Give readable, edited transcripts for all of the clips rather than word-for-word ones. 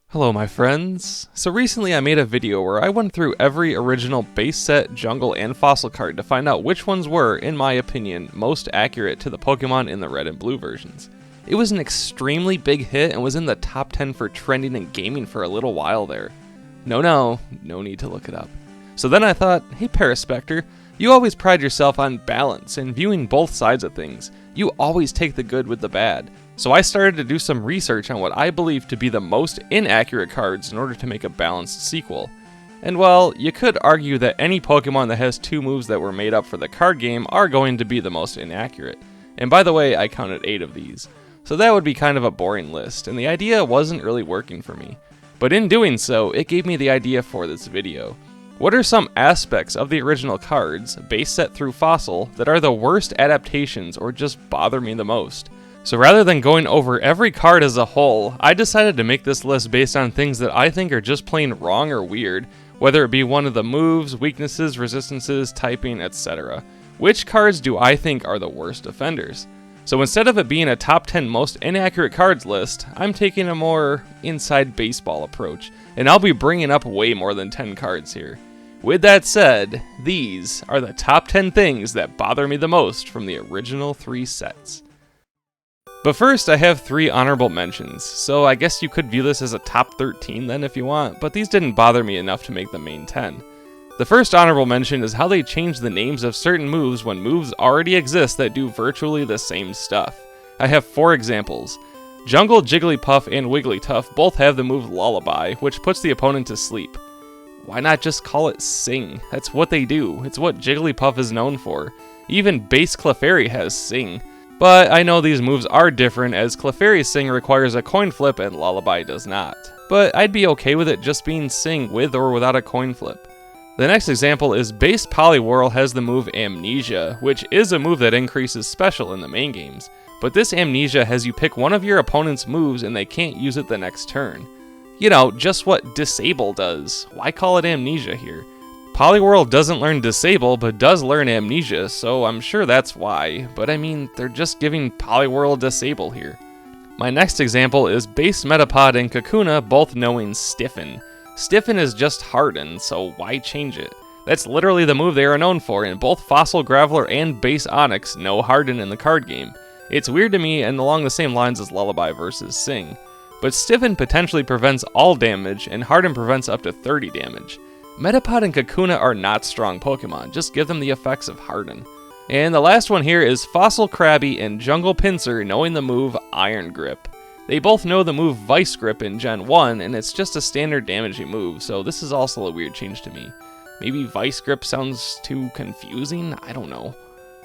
Hello my friends. So recently I made a video where I went through every original base set, jungle, and fossil card to find out which ones were, in my opinion, most accurate to the Pokemon in the red and blue versions. It was an extremely big hit and was in the top 10 for trending and gaming for a little while there. No need to look it up. So then I thought, hey Paraspectre, you always pride yourself on balance and viewing both sides of things. You always take the good with the bad. So I started to do some research on what I believe to be the most inaccurate cards in order to make a balanced sequel. And well, you could argue that any Pokemon that has two moves that were made up for the card game are going to be the most inaccurate. And by the way, I counted 8 of these. So that would be kind of a boring list, and the idea wasn't really working for me. But in doing so, it gave me the idea for this video. What are some aspects of the original cards, base set through fossil, that are the worst adaptations or just bother me the most? So rather than going over every card as a whole, I decided to make this list based on things that I think are just plain wrong or weird, whether it be one of the moves, weaknesses, resistances, typing, etc. Which cards do I think are the worst offenders? So instead of it being a top 10 most inaccurate cards list, I'm taking a more inside baseball approach, and I'll be bringing up way more than 10 cards here. With that said, these are the top 10 things that bother me the most from the original 3 sets. But first, I have 3 honorable mentions, so I guess you could view this as a top 13 then if you want, but these didn't bother me enough to make the main 10. The first honorable mention is how they changed the names of certain moves when moves already exist that do virtually the same stuff. I have 4 examples. Jungle, Jigglypuff, and Wigglytuff both have the move Lullaby, which puts the opponent to sleep. Why not just call it Sing? That's what they do. It's what Jigglypuff is known for. Even base Clefairy has Sing. But I know these moves are different, as Clefairy's Sing requires a coin flip and Lullaby does not. But I'd be okay with it just being Sing with or without a coin flip. The next example is base Poliwhirl has the move Amnesia, which is a move that increases special in the main games. But this Amnesia has you pick one of your opponent's moves and they can't use it the next turn. You know, just what Disable does. Why call it Amnesia here? Poliwhirl doesn't learn Disable, but does learn Amnesia, so I'm sure that's why. But I mean, they're just giving Poliwhirl Disable here. My next example is base Metapod and Kakuna both knowing Stiffen. Stiffen is just Harden, so why change it? That's literally the move they are known for, and both Fossil Graveler and base Onix know Harden in the card game. It's weird to me and along the same lines as Lullaby versus Sing. But Stiffen potentially prevents all damage, and Harden prevents up to 30 damage. Metapod and Kakuna are not strong Pokemon, just give them the effects of Harden. And the last one here is Fossil Krabby and Jungle Pinsir knowing the move Iron Grip. They both know the move Vice Grip in Gen 1, and it's just a standard damaging move, so this is also a weird change to me. Maybe Vice Grip sounds too confusing? I don't know.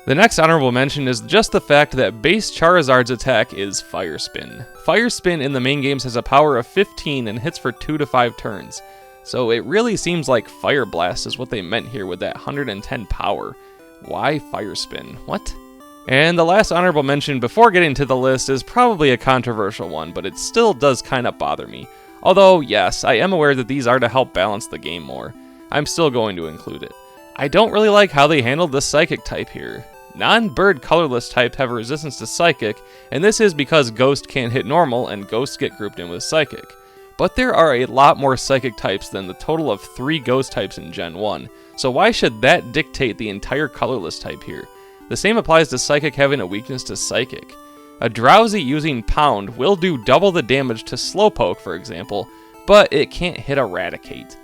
The next honorable mention is just the fact that base Charizard's attack is Fire Spin. Fire Spin in the main games has a power of 15 and hits for 2 to 5 turns. So it really seems like Fire Blast is what they meant here with that 110 power. Why Fire Spin? What? And the last honorable mention before getting to the list is probably a controversial one, but it still does kind of bother me. Although, yes, I am aware that these are to help balance the game more. I'm still going to include it. I don't really like how they handled the Psychic type here. Non-bird colorless types have a resistance to Psychic, and this is because Ghost can't hit normal and Ghosts get grouped in with Psychic. But there are a lot more Psychic types than the total of 3 Ghost types in Gen 1, so why should that dictate the entire colorless type here? The same applies to Psychic having a weakness to Psychic. A Drowsy using Pound will do double the damage to Slowpoke, for example, but it can't hit Eradicate.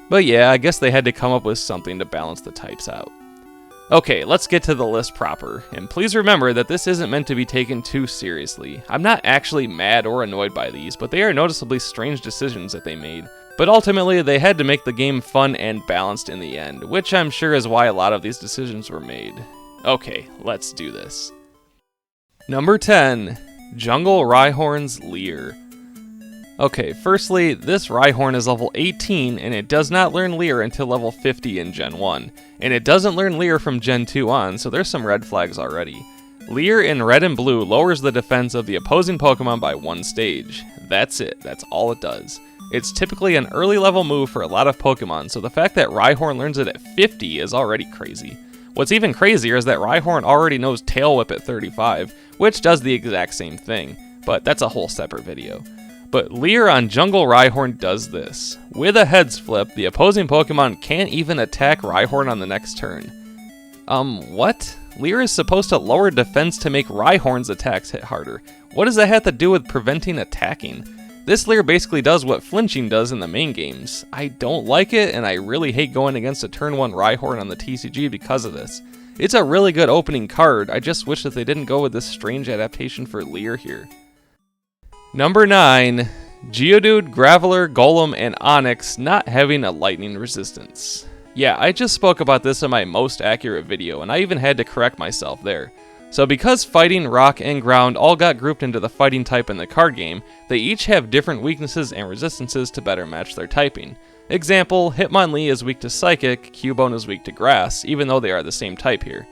But yeah, I guess they had to come up with something to balance the types out. Okay, let's get to the list proper, and please remember that this isn't meant to be taken too seriously. I'm not actually mad or annoyed by these, but they are noticeably strange decisions that they made. But ultimately, they had to make the game fun and balanced in the end, which I'm sure is why a lot of these decisions were made. Okay, let's do this. Number 10, Jungle Rhyhorn's Leer. Okay, firstly, this Rhyhorn is level 18, and it does not learn Leer until level 50 in Gen 1. And it doesn't learn Leer from Gen 2 on, so there's some red flags already. Leer in red and blue lowers the defense of the opposing Pokemon by 1 stage. That's it, that's all it does. It's typically an early level move for a lot of Pokemon, so the fact that Rhyhorn learns it at 50 is already crazy. What's even crazier is that Rhyhorn already knows Tail Whip at 35, which does the exact same thing, but that's a whole separate video. But Leer on Jungle Rhyhorn does this. With a heads flip, the opposing Pokemon can't even attack Rhyhorn on the next turn. What? Leer is supposed to lower defense to make Rhyhorn's attacks hit harder. What does that have to do with preventing attacking? This Leer basically does what flinching does in the main games. I don't like it, and I really hate going against a turn 1 Rhyhorn on the TCG because of this. It's a really good opening card, I just wish that they didn't go with this strange adaptation for Leer here. Number 9, Geodude, Graveler, Golem, and Onix not having a lightning resistance. Yeah, I just spoke about this in my most accurate video, and I even had to correct myself there. So because fighting, rock, and ground all got grouped into the fighting type in the card game, they each have different weaknesses and resistances to better match their typing. Example, Hitmonlee is weak to Psychic, Cubone is weak to Grass, even though they are the same type here.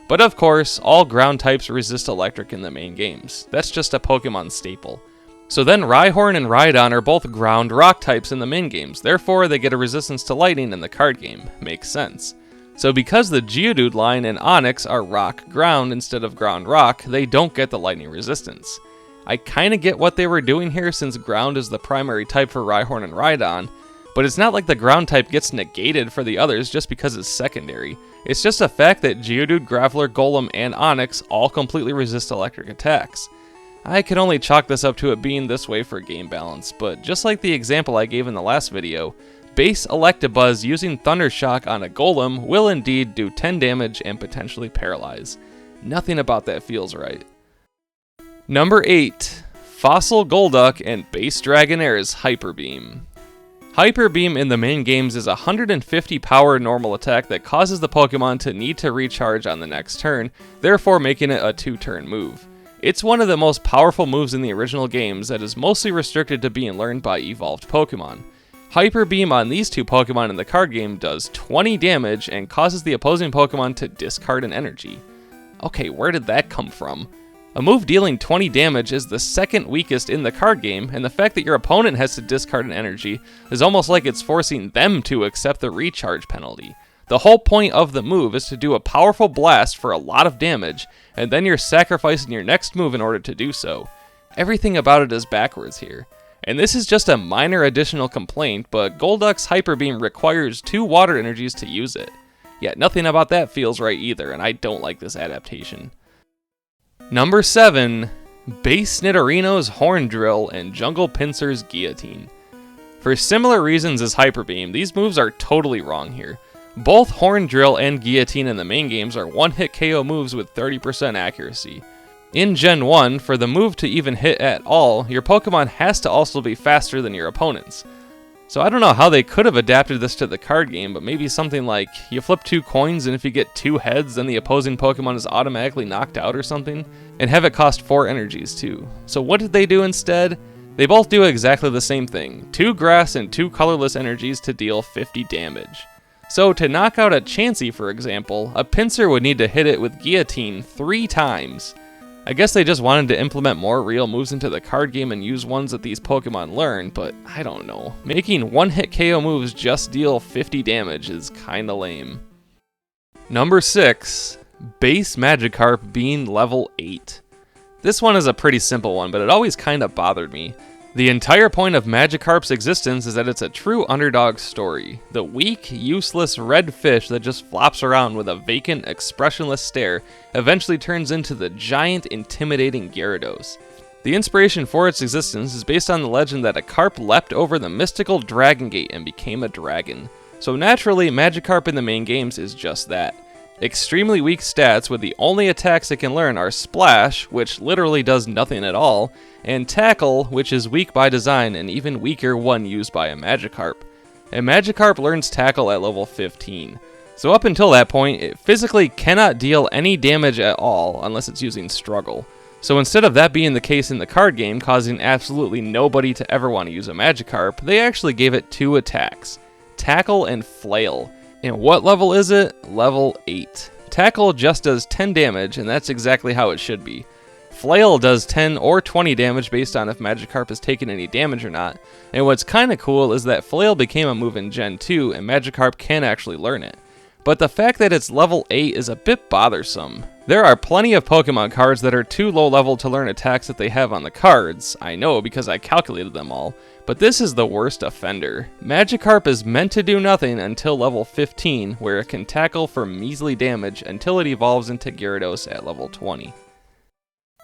But of course, all ground types resist electric in the main games. That's just a Pokemon staple. So then Rhyhorn and Rhydon are both ground rock types in the main games, therefore they get a resistance to lightning in the card game. Makes sense. So because the Geodude line and Onix are rock ground instead of ground rock, they don't get the lightning resistance. I kinda get what they were doing here since ground is the primary type for Rhyhorn and Rhydon, but it's not like the ground type gets negated for the others just because it's secondary. It's just a fact that Geodude, Graveler, Golem, and Onix all completely resist electric attacks. I can only chalk this up to it being this way for game balance, but just like the example I gave in the last video, base Electabuzz using Thunder Shock on a Golem will indeed do 10 damage and potentially paralyze. Nothing about that feels right. Number 8, Fossil Golduck and base Dragonair's Hyper Beam. Hyper Beam in the main games is a 150 power normal attack that causes the Pokemon to need to recharge on the next turn, therefore making it a 2-turn move. It's one of the most powerful moves in the original games that is mostly restricted to being learned by evolved Pokemon. Hyper Beam on these two Pokemon in the card game does 20 damage and causes the opposing Pokemon to discard an energy. Okay, where did that come from? A move dealing 20 damage is the second weakest in the card game, and the fact that your opponent has to discard an energy is almost like it's forcing them to accept the recharge penalty. The whole point of the move is to do a powerful blast for a lot of damage, and then you're sacrificing your next move in order to do so. Everything about it is backwards here. And this is just a minor additional complaint, but Golduck's Hyper Beam requires 2 water energies to use it. Yet nothing about that feels right either, and I don't like this adaptation. Number 7, base Nidorino's Horn Drill and Jungle Pinsir's Guillotine. For similar reasons as Hyper Beam, these moves are totally wrong here. Both Horn Drill and Guillotine in the main games are one-hit KO moves with 30% accuracy. In Gen 1, for the move to even hit at all, your Pokemon has to also be faster than your opponent's. So I don't know how they could have adapted this to the card game, but maybe something like, you flip 2 coins and if you get 2 heads, then the opposing Pokemon is automatically knocked out or something, and have it cost 4 energies too. So what did they do instead? They both do exactly the same thing, 2 grass and 2 colorless energies to deal 50 damage. So to knock out a Chansey, for example, a Pinsir would need to hit it with Guillotine 3 times. I guess they just wanted to implement more real moves into the card game and use ones that these Pokemon learn, but I don't know. Making one-hit KO moves just deal 50 damage is kinda lame. Number 6, base Magikarp being level 8. This one is a pretty simple one, but it always kinda bothered me. The entire point of Magikarp's existence is that it's a true underdog story. The weak, useless red fish that just flops around with a vacant, expressionless stare eventually turns into the giant, intimidating Gyarados. The inspiration for its existence is based on the legend that a carp leapt over the mystical Dragon Gate and became a dragon. So naturally, Magikarp in the main games is just that. Extremely weak stats with the only attacks it can learn are Splash, which literally does nothing at all, and Tackle, which is weak by design and even weaker when used by a Magikarp. And Magikarp learns Tackle at level 15. So up until that point, it physically cannot deal any damage at all unless it's using Struggle. So instead of that being the case in the card game, causing absolutely nobody to ever want to use a Magikarp, they actually gave it 2 attacks, Tackle and Flail. And what level is it? Level 8. Tackle just does 10 damage, and that's exactly how it should be. Flail does 10 or 20 damage based on if Magikarp has taken any damage or not. And what's kinda cool is that Flail became a move in Gen 2, and Magikarp can actually learn it. but the fact that it's level 8 is a bit bothersome. There are plenty of Pokemon cards that are too low level to learn attacks that they have on the cards, I know because I calculated them all, but this is the worst offender. Magikarp is meant to do nothing until level 15, where it can tackle for measly damage until it evolves into Gyarados at level 20.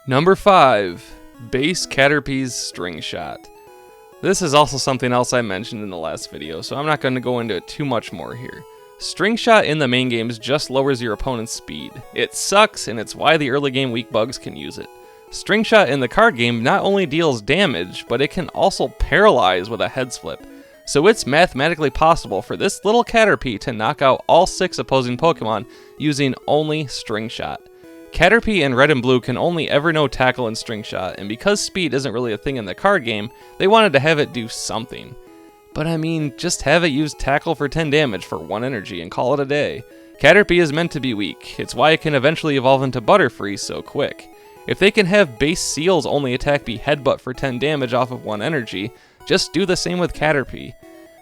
Number 5. Base Caterpie's String Shot. This is also something else I mentioned in the last video, so I'm not going to go into it too much more here. String Shot in the main games just lowers your opponent's speed. It sucks, and it's why the early game weak bugs can use it. String Shot in the card game not only deals damage, but it can also paralyze with a head flip. So it's mathematically possible for this little Caterpie to knock out all 6 opposing Pokemon using only String Shot. Caterpie in Red and Blue can only ever know Tackle and String Shot, and because speed isn't really a thing in the card game, they wanted to have it do something. But I mean, just have it use Tackle for 10 damage for 1 energy and call it a day. Caterpie is meant to be weak, it's why it can eventually evolve into Butterfree so quick. If they can have base Seal's only attack be Headbutt for 10 damage off of 1 energy, just do the same with Caterpie.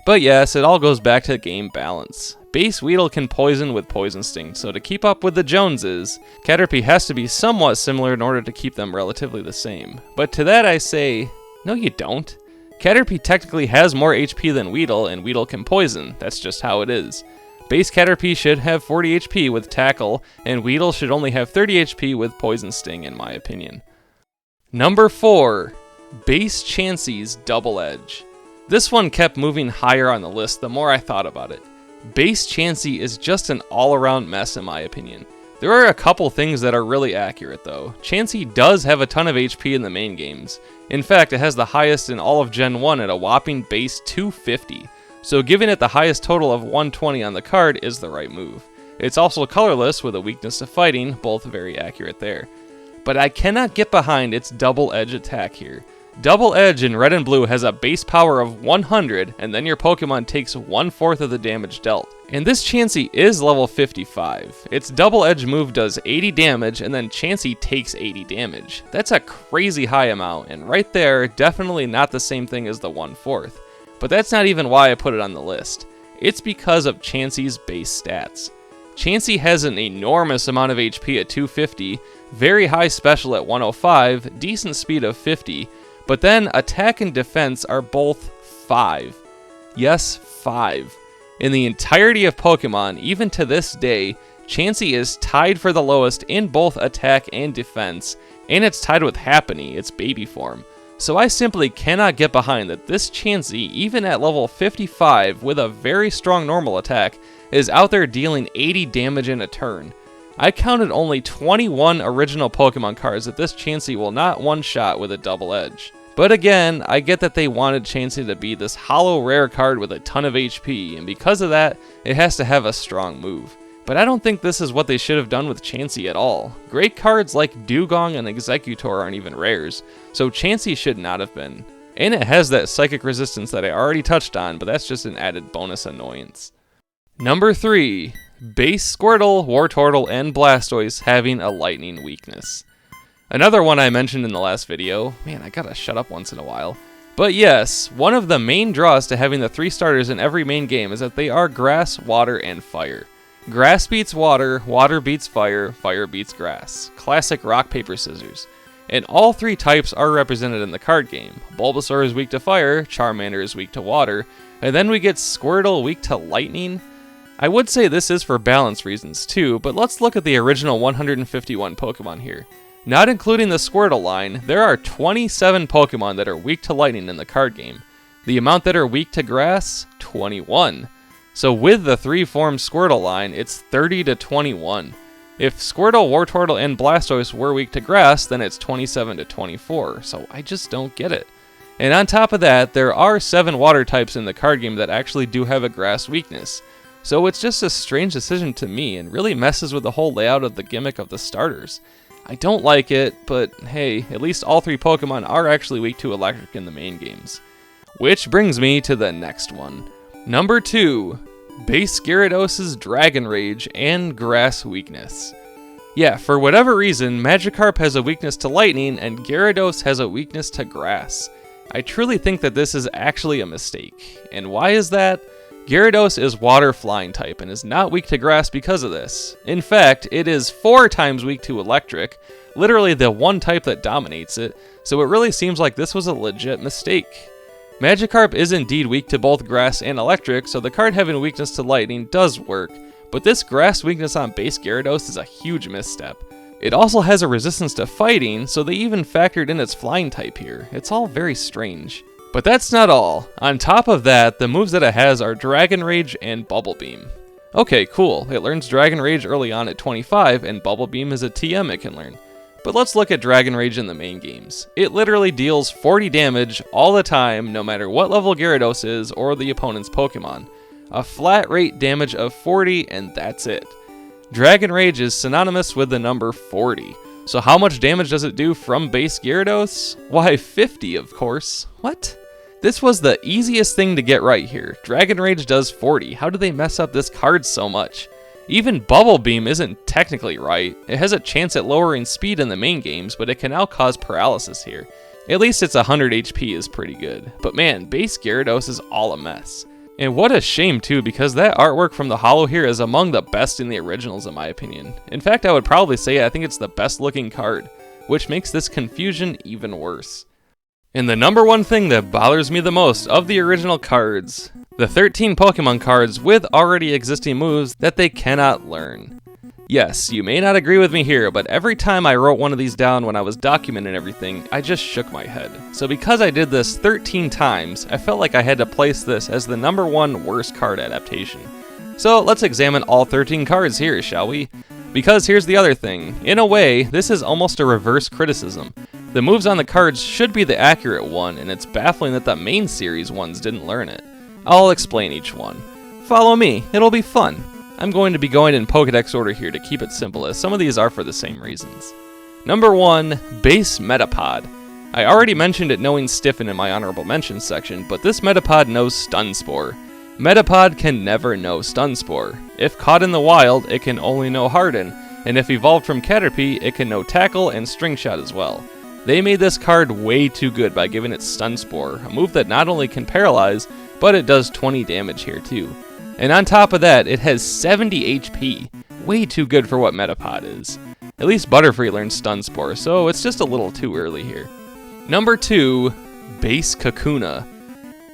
But yes, it all goes back to game balance. Base Weedle can poison with Poison Sting, so to keep up with the Joneses, Caterpie has to be somewhat similar in order to keep them relatively the same. But to that I say, no you don't. Caterpie technically has more HP than Weedle, and Weedle can poison, that's just how it is. Base Caterpie should have 40 HP with Tackle, and Weedle should only have 30 HP with Poison Sting in my opinion. Number 4. Base Chanseys Double Edge. This one kept moving higher on the list the more I thought about it. Base Chansey is just an all-around mess in my opinion. There are a couple things that are really accurate though. Chansey does have a ton of HP in the main games. In fact, it has the highest in all of Gen 1 at a whopping base 250. So giving it the highest total of 120 on the card is the right move. It's also colorless with a weakness to fighting, both very accurate there. But I cannot get behind its double edge attack here. Double Edge in Red and Blue has a base power of 100, and then your Pokemon takes 1/4 of the damage dealt. And this Chansey is level 55. Its Double Edge move does 80 damage, and then Chansey takes 80 damage. That's a crazy high amount, and right there, definitely not the same thing as the 1/4. But that's not even why I put it on the list. It's because of Chansey's base stats. Chansey has an enormous amount of HP at 250, very high special at 105, decent speed of 50, but then attack and defense are both 5. Yes, 5. In the entirety of Pokemon, even to this day, Chansey is tied for the lowest in both attack and defense, and it's tied with Happiny, its baby form. So I simply cannot get behind that this Chansey, even at level 55 with a very strong normal attack, is out there dealing 80 damage in a turn. I counted only 21 original Pokemon cards that this Chansey will not one-shot with a double edge. But again, I get that they wanted Chansey to be this hollow rare card with a ton of HP, and because of that, it has to have a strong move. But I don't think this is what they should have done with Chansey at all. Great cards like Dugong and Exeggutor aren't even rares, so Chansey should not have been. And it has that psychic resistance that I already touched on, but that's just an added bonus annoyance. Number 3. Base Squirtle, Wartortle, and Blastoise having a lightning weakness. Another one I mentioned in the last video. Man, I gotta shut up once in a while. But yes, one of the main draws to having the 3 starters in every main game is that they are grass, water, and fire. Grass beats water, water beats fire, fire beats grass. Classic rock, paper, scissors. And all 3 types are represented in the card game. Bulbasaur is weak to fire, Charmander is weak to water, and then we get Squirtle weak to lightning. I would say this is for balance reasons too, but let's look at the original 151 Pokemon here. Not including the Squirtle line, there are 27 Pokemon that are weak to lightning in the card game. The amount that are weak to grass, 21. So with the 3-form Squirtle line, it's 30 to 21. If Squirtle, Wartortle, and Blastoise were weak to grass, then it's 27 to 24, so I just don't get it. And on top of that, there are 7 water types in the card game that actually do have a grass weakness. So it's just a strange decision to me, and really messes with the whole layout of the gimmick of the starters. I don't like it, but hey, at least all 3 Pokemon are actually weak to electric in the main games. Which brings me to the next one. Number 2. Base Gyarados' Dragon Rage and Grass Weakness. Yeah, for whatever reason, Magikarp has a weakness to lightning and Gyarados has a weakness to grass. I truly think that this is actually a mistake. And why is that? Gyarados is water flying type and is not weak to grass because of this. In fact, it is 4 times weak to electric, literally the one type that dominates it, so it really seems like this was a legit mistake. Magikarp is indeed weak to both grass and electric, so the card having a weakness to lightning does work, but this grass weakness on base Gyarados is a huge misstep. It also has a resistance to fighting, so they even factored in its flying type here. It's all very strange. But that's not all. On top of that, the moves that it has are Dragon Rage and Bubble Beam. Okay, cool. It learns Dragon Rage early on at 25, and Bubble Beam is a TM it can learn. But let's look at Dragon Rage in the main games. It literally deals 40 damage all the time, no matter what level Gyarados is or the opponent's Pokemon. A flat rate damage of 40, and that's it. Dragon Rage is synonymous with the number 40. So how much damage does it do from base Gyarados? Why, 50, of course. What? This was the easiest thing to get right here. Dragon Rage does 40. How do they mess up this card so much? Even Bubble Beam isn't technically right. It has a chance at lowering speed in the main games, but it can now cause paralysis here. At least its 100 HP is pretty good. But man, base Gyarados is all a mess. And what a shame too, because that artwork from the holo here is among the best in the originals in my opinion. In fact, I would probably say I think it's the best looking card, which makes this confusion even worse. And the number one thing that bothers me the most of the original cards, the 13 Pokemon cards with already existing moves that they cannot learn. Yes, you may not agree with me here, but every time I wrote one of these down when I was documenting everything, I just shook my head. So because I did this 13 times, I felt like I had to place this as the number one worst card adaptation. So let's examine all 13 cards here, shall we? Because here's the other thing. In a way, this is almost a reverse criticism. The moves on the cards should be the accurate one, and it's baffling that the main series ones didn't learn it. I'll explain each one. Follow me, it'll be fun. I'm going to be going in Pokedex order here to keep it simple, as some of these are for the same reasons. Number 1, Base Metapod. I already mentioned it knowing Stiffen in my honorable mentions section, but this Metapod knows Stun Spore. Metapod can never know Stun Spore. If caught in the wild, it can only know Harden, and if evolved from Caterpie, it can know Tackle and String Shot as well. They made this card way too good by giving it Stun Spore, a move that not only can paralyze, but it does 20 damage here too. And on top of that, it has 70 HP. Way too good for what Metapod is. At least Butterfree learns Stun Spore, so it's just a little too early here. Number 2, Base Kakuna.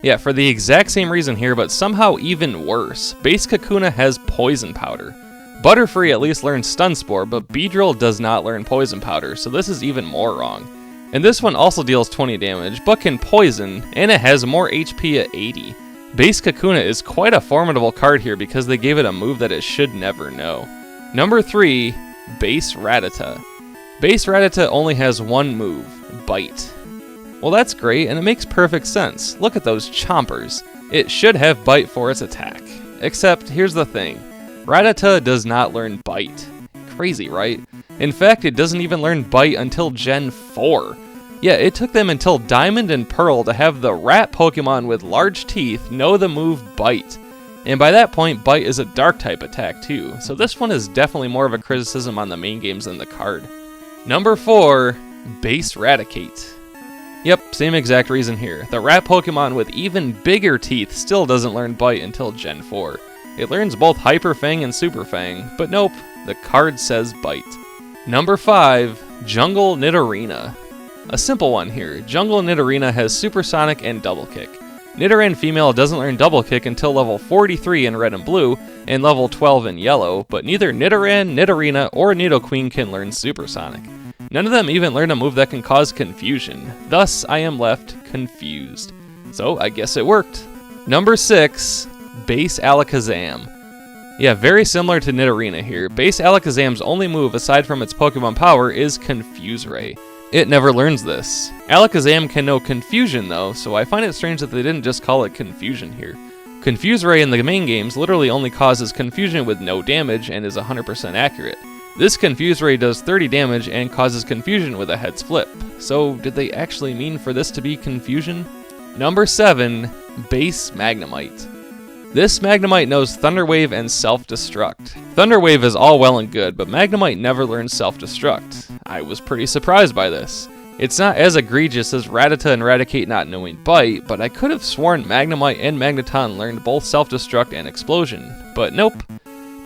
Yeah, for the exact same reason here, but somehow even worse. Base Kakuna has Poison Powder. Butterfree at least learns Stun Spore, but Beedrill does not learn Poison Powder, so this is even more wrong. And this one also deals 20 damage, but can poison, and it has more HP at 80. Base Kakuna is quite a formidable card here because they gave it a move that it should never know. Number 3, Base Rattata. Base Rattata only has one move, Bite. Well, that's great, and it makes perfect sense. Look at those chompers. It should have Bite for its attack. Except, here's the thing. Rattata does not learn Bite. Crazy, right? In fact, it doesn't even learn Bite until Gen 4. Yeah, it took them until Diamond and Pearl to have the rat Pokemon with large teeth know the move Bite. And by that point, Bite is a Dark-type attack too, so this one is definitely more of a criticism on the main games than the card. Number 4, Base Raticate. Yep, same exact reason here. The rat Pokemon with even bigger teeth still doesn't learn Bite until Gen 4. It learns both Hyper Fang and Super Fang, but nope, the card says Bite. Number 5, Jungle Nidorina. A simple one here. Jungle Nidorina has Supersonic and Double Kick. Nidoran female doesn't learn Double Kick until level 43 in Red and Blue, and level 12 in Yellow, but neither Nidoran, Nidorina, or Nidoqueen can learn Supersonic. None of them even learn a move that can cause confusion. Thus, I am left confused. So, I guess it worked. Number 6, Base Alakazam. Yeah, very similar to Nidorina here. Base Alakazam's only move aside from its Pokemon power is Confuse Ray. It never learns this. Alakazam can know Confusion though, so I find it strange that they didn't just call it Confusion here. Confuse Ray in the main games literally only causes confusion with no damage and is 100% accurate. This Confuse Ray does 30 damage and causes confusion with a heads flip. So did they actually mean for this to be confusion? Number 7, Base Magnemite. This Magnemite knows Thunder Wave and Self-Destruct. Thunder Wave is all well and good, but Magnemite never learns Self-Destruct. I was pretty surprised by this. It's not as egregious as Rattata and Raticate not knowing Bite, but I could have sworn Magnemite and Magneton learned both Self-Destruct and Explosion. But nope.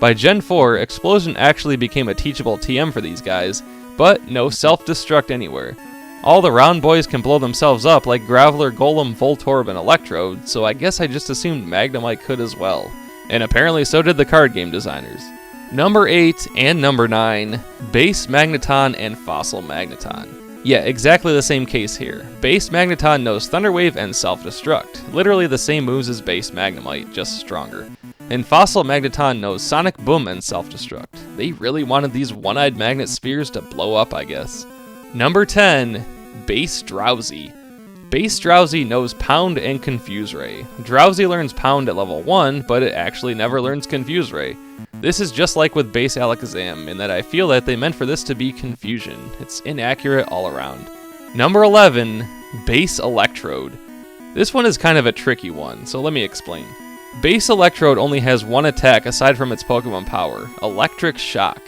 By Gen 4, Explosion actually became a teachable TM for these guys, but no Self-Destruct anywhere. All the round boys can blow themselves up like Graveler, Golem, Voltorb, and Electrode, so I guess I just assumed Magnemite could as well. And apparently so did the card game designers. Number 8 and number 9, Base Magneton and Fossil Magneton. Yeah, exactly the same case here. Base Magneton knows Thunder Wave and Self-Destruct, literally the same moves as Base Magnemite, just stronger. And Fossil Magneton knows Sonic Boom and Self-Destruct. They really wanted these one-eyed magnet spheres to blow up, I guess. Number 10, Base Drowsy. Base Drowsy knows Pound and Confuse Ray. Drowsy learns Pound at level 1, but it actually never learns Confuse Ray. This is just like with Base Alakazam, in that I feel that they meant for this to be confusion. It's inaccurate all around. Number 11, Base Electrode. This one is kind of a tricky one, so let me explain. Base Electrode only has one attack aside from its Pokemon power, Electric Shock.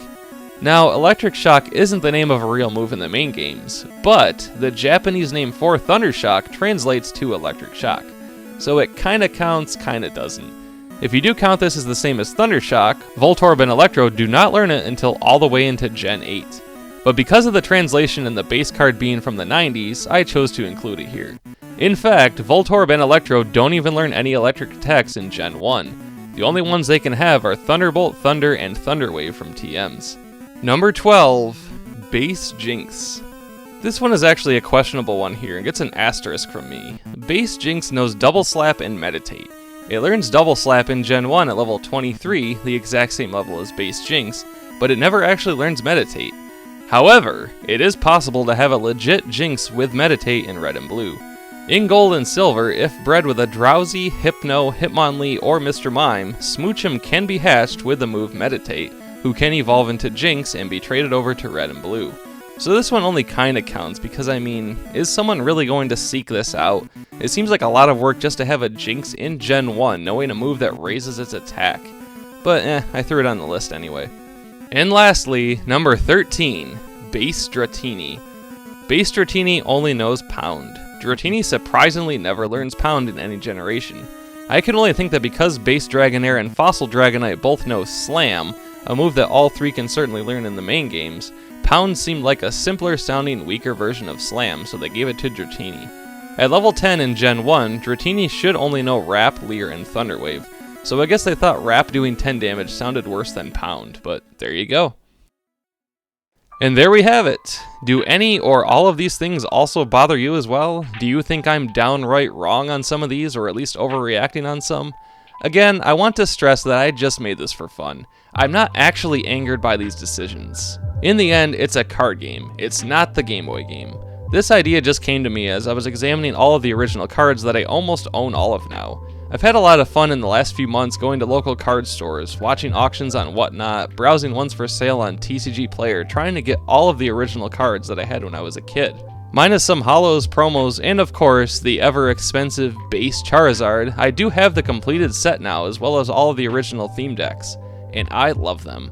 Now, Electric Shock isn't the name of a real move in the main games, but the Japanese name for Thunder Shock translates to Electric Shock. So it kinda counts, kinda doesn't. If you do count this as the same as Thunder Shock, Voltorb and Electrode do not learn it until all the way into Gen 8. But because of the translation and the base card being from the 90s, I chose to include it here. In fact, Voltorb and Electrode don't even learn any electric attacks in Gen 1. The only ones they can have are Thunderbolt, Thunder, and Thunder Wave from TMs. Number 12, Base Jinx. This one is actually a questionable one here and gets an asterisk from me. Base Jinx knows Double Slap and Meditate. It learns Double Slap in Gen 1 at level 23, the exact same level as Base Jinx, but it never actually learns Meditate. However, it is possible to have a legit Jinx with Meditate in Red and Blue. In Gold and Silver, if bred with a Drowsy, Hypno, Hitmonlee, or Mr. Mime, Smoochum can be hatched with the move Meditate, who can evolve into Jinx and be traded over to Red and Blue. So this one only kinda counts because, I mean, is someone really going to seek this out? It seems like a lot of work just to have a Jinx in Gen 1 knowing a move that raises its attack. But I threw it on the list anyway. And lastly, number 13, Base Dratini. Base Dratini only knows Pound. Dratini surprisingly never learns Pound in any generation. I can only think that because Base Dragonair and Fossil Dragonite both know Slam, a move that all three can certainly learn in the main games, Pound seemed like a simpler sounding, weaker version of Slam, so they gave it to Dratini. At level 10 in Gen 1, Dratini should only know Wrap, Leer, and Thunder Wave, so I guess they thought Wrap doing 10 damage sounded worse than Pound, but there you go. And there we have it. Do any or all of these things also bother you as well? Do you think I'm downright wrong on some of these, or at least overreacting on some? Again, I want to stress that I just made this for fun. I'm not actually angered by these decisions. In the end, it's a card game. It's not the Game Boy game. This idea just came to me as I was examining all of the original cards that I almost own all of now. I've had a lot of fun in the last few months going to local card stores, watching auctions on Whatnot, browsing ones for sale on TCG Player, trying to get all of the original cards that I had when I was a kid. Minus some holos, promos, and of course, the ever-expensive base Charizard, I do have the completed set now, as well as all of the original theme decks, and I love them.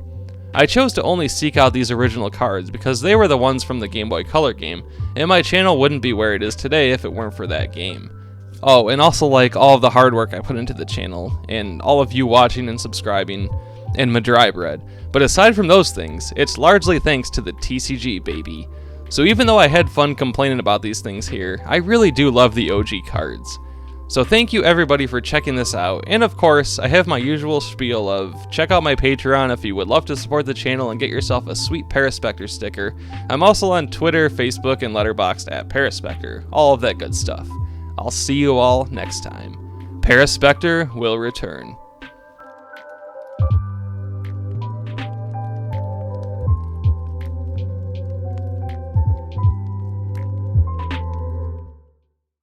I chose to only seek out these original cards because they were the ones from the Game Boy Color game, and my channel wouldn't be where it is today if it weren't for that game. Oh, and also like all of the hard work I put into the channel, and all of you watching and subscribing, and my dry bread. But aside from those things, it's largely thanks to the TCG, baby. So even though I had fun complaining about these things here, I really do love the OG cards. So thank you everybody for checking this out, and of course, I have my usual spiel of check out my Patreon if you would love to support the channel and get yourself a sweet Paraspectre sticker. I'm also on Twitter, Facebook, and Letterboxd at Paraspectre, all of that good stuff. I'll see you all next time. Paraspectre will return.